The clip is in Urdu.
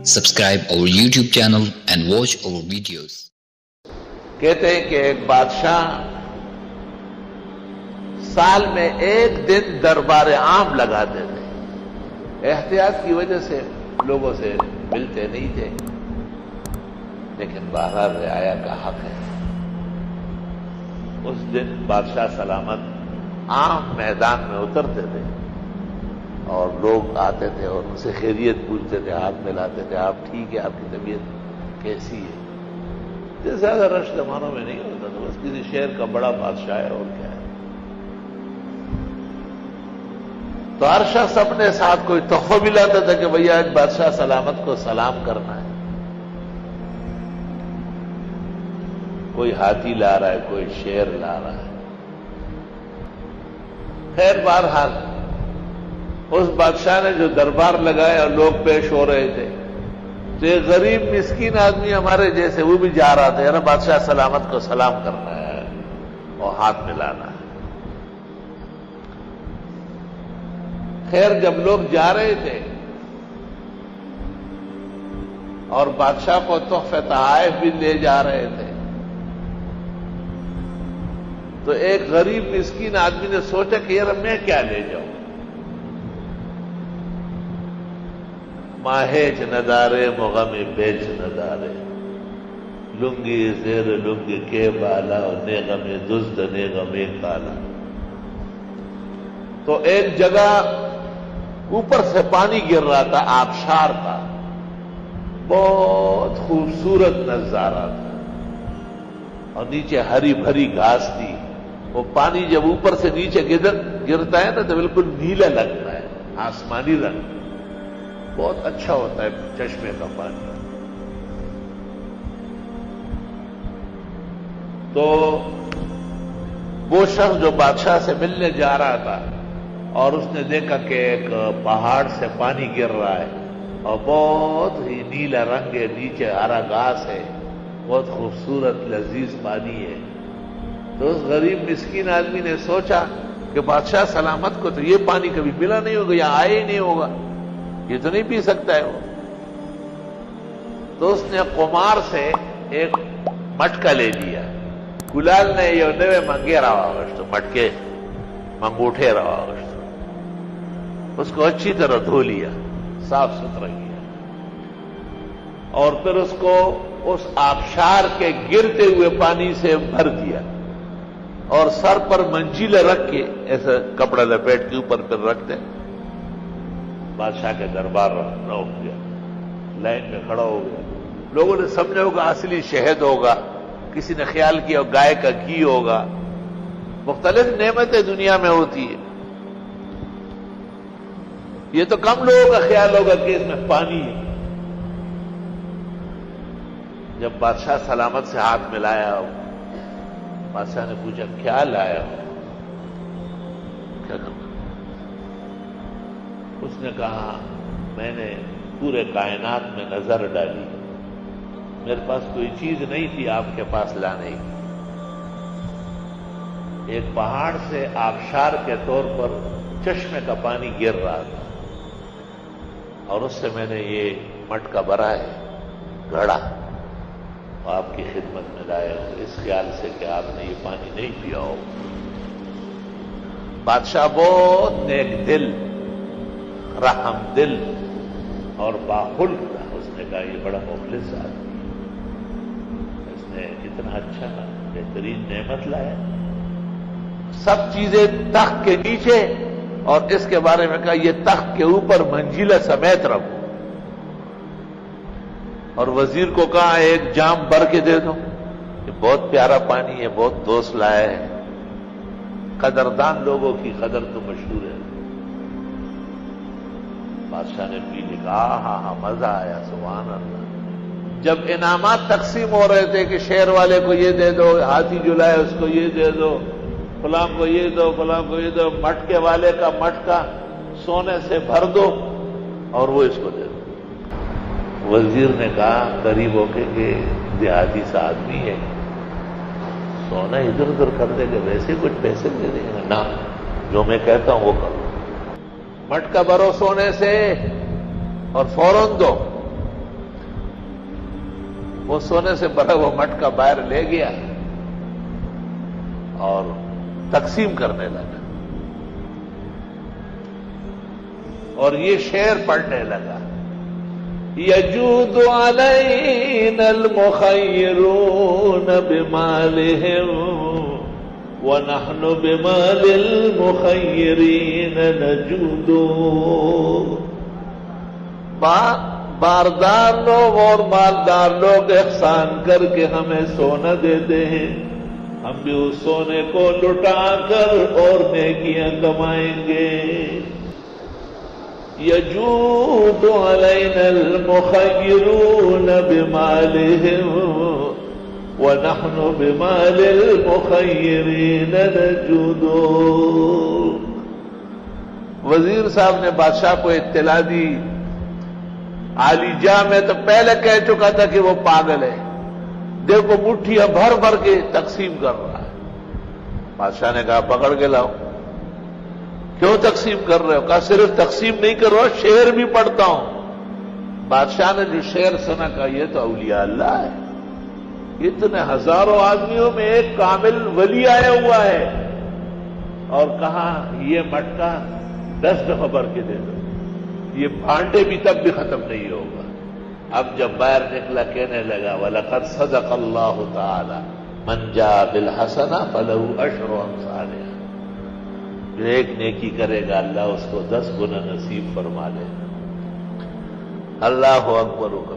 Subscribe our YouTube channel and watch our videos. کہتے ہیں کہ ایک بادشاہ سال میں ایک دن دربار عام لگاتے تھے. احتیاط کی وجہ سے لوگوں سے ملتے نہیں تھے، لیکن بہرحال رعایا کا حق ہے. اس دن بادشاہ سلامت عام میدان میں اترتے تھے اور لوگ آتے تھے اور ان سے خیریت پوچھتے تھے، ہاتھ ملاتے تھے، آپ ٹھیک ہے، آپ کی طبیعت کیسی ہے. زیادہ رش زمانوں میں نہیں ہوتا تھا، بس کسی شہر کا بڑا بادشاہ ہے اور کیا ہے. تو ہر شخص اپنے ساتھ کوئی تحفہ بھی لاتا تھا کہ بھیا آج بادشاہ سلامت کو سلام کرنا ہے. کوئی ہاتھی لا رہا ہے، کوئی شیر لا رہا ہے. خیر بہرحال اس بادشاہ نے جو دربار لگایا اور لوگ پیش ہو رہے تھے، تو ایک غریب مسکین آدمی ہمارے جیسے وہ بھی جا رہا تھا، یار بادشاہ سلامت کو سلام کرنا ہے اور ہاتھ ملانا ہے. خیر جب لوگ جا رہے تھے اور بادشاہ کو تحفے تحائف بھی لے جا رہے تھے، تو ایک غریب مسکین آدمی نے سوچا کہ یار میں کیا لے جاؤں. ماہیچ ندارے مغم بیچ ندارے، لنگی زیر لنگی کے بالا، نیغم دزد نیغم کالا. تو ایک جگہ اوپر سے پانی گر رہا تھا، آبشار تھا، بہت خوبصورت نظارہ تھا اور نیچے ہری بھری گھاس تھی. وہ پانی جب اوپر سے نیچے گرتا ہے نا تو بالکل نیلا لگتا ہے، آسمانی رنگ، بہت اچھا ہوتا ہے چشمے کا پانی. تو وہ شخص جو بادشاہ سے ملنے جا رہا تھا اور اس نے دیکھا کہ ایک پہاڑ سے پانی گر رہا ہے اور بہت ہی نیلا رنگ ہے، نیچے ہرا گھاس ہے، بہت خوبصورت لذیذ پانی ہے. تو اس غریب مسکین آدمی نے سوچا کہ بادشاہ سلامت کو تو یہ پانی کبھی ملا نہیں ہوگا، یہاں آئے ہی نہیں ہوگا، یہ تو نہیں پی سکتا ہے وہ. تو اس نے قمار سے ایک مٹکا لے لیا. گلال نے یہ نوے منگے رہا مٹکے منگوٹھے رہا، اس کو اچھی طرح دھو لیا، صاف ستھرا کیا، اور پھر اس کو اس آبشار کے گرتے ہوئے پانی سے بھر دیا اور سر پر منجیلے رکھ کے ایسے کپڑا لپیٹ کے اوپر پھر رکھ دیں. بادشاہ کے دربار روانہ ہو گیا، لائن میں کھڑا ہو گیا. لوگوں نے سمجھا ہوگا اصلی شہد ہوگا، کسی نے خیال کیا گائے کا گھی ہوگا، مختلف نعمتیں دنیا میں ہوتی ہیں. یہ تو کم لوگوں کا خیال ہوگا کہ اس میں پانی ہے. جب بادشاہ سلامت سے ہاتھ ملایا، بادشاہ نے پوچھا کیا لایا ہو، کیا کرنا؟ اس نے کہا میں نے پورے کائنات میں نظر ڈالی، میرے پاس کوئی چیز نہیں تھی آپ کے پاس لانے کی. ایک پہاڑ سے آبشار کے طور پر چشمے کا پانی گر رہا تھا اور اس سے میں نے یہ مٹکا بھرا ہے، گھڑا، آپ کی خدمت میں لائے ہوں اس خیال سے کہ آپ نے یہ پانی نہیں پیا ہو. بادشاہ بہت نیک دل، رحم دل اور باخلق تھا. اس نے کہا یہ بڑا مخلص آدمی، اس نے اتنا اچھا بہترین نعمت لایا. سب چیزیں تخت کے نیچے اور اس کے بارے میں کہا یہ تخت کے اوپر منجیلا سمیت رکھو. اور وزیر کو کہا ایک جام بھر کے دے دو، یہ بہت پیارا پانی ہے، بہت دوست لایا ہے. قدردان لوگوں کی قدر تو مشہور ہے. بادشاہ نے پی لکھا، ہاں ہاں مزہ آیا، سبحان اللہ. جب انعامات تقسیم ہو رہے تھے کہ شہر والے کو یہ دے دو، ہاتھی جو لائے اس کو یہ دے دو، فلاں کو یہ دو، فلاں کو یہ دو، مٹکے والے کا مٹکا سونے سے بھر دو اور وہ اس کو دے دو. وزیر نے کہا قریب ہو کے کہ دیہاتی سا آدمی ہے، سونا ادھر ادھر کر دے گا، ویسے کچھ پیسے دے دیں گے. نہ، جو میں کہتا ہوں وہ کرو. مٹکا بھرو سونے سے اور فوراً دو. وہ سونے سے بھرا وہ مٹکا باہر لے گیا اور تقسیم کرنے لگا اور یہ شعر پڑھنے لگا. یجود علینا المخیرون بمالہم ونحن بمال المخیرین نجود. باردار لوگ اور مالدار لوگ احسان کر کے ہمیں سونا دیتے ہیں، ہم بھی اس سونے کو لٹا کر اور نیکیاں کمائیں گے. یجود علینا المخیرون بمالہم ونحن بمال المخیرین نجود. وزیر صاحب نے بادشاہ کو اطلاع دی. عالی جاں میں تو پہلے کہہ چکا تھا کہ وہ پاگل ہے، دیکھو مٹھیاں بھر بھر کے تقسیم کر رہا ہے. بادشاہ نے کہا پکڑ کے لاؤ. کیوں تقسیم کر رہے ہو؟ کہا صرف تقسیم نہیں کر رہا ہوں، شعر بھی پڑھتا ہوں. بادشاہ نے جو شعر سنا کہا یہ تو اولیاء اللہ ہے، اتنے ہزاروں آدمیوں میں ایک کامل ولی آیا ہوا ہے. اور کہا یہ مٹکا 10 دفعہ بھر کے دے دو، یہ بھانڈے بھی تب بھی ختم نہیں ہوگا. اب جب باہر نکلا کہنے لگا وَلَقَدْ صَدَقَ اللَّهُ تَعَالَى مَنْ جَاءَ بِالْحَسَنَةِ فَلَهُ عَشْرُ أَمْثَالِهَا. جو ایک نیکی کرے گا اللہ اس کو 10 گنا نصیب فرما دے. اللہ اکبر و کبیر.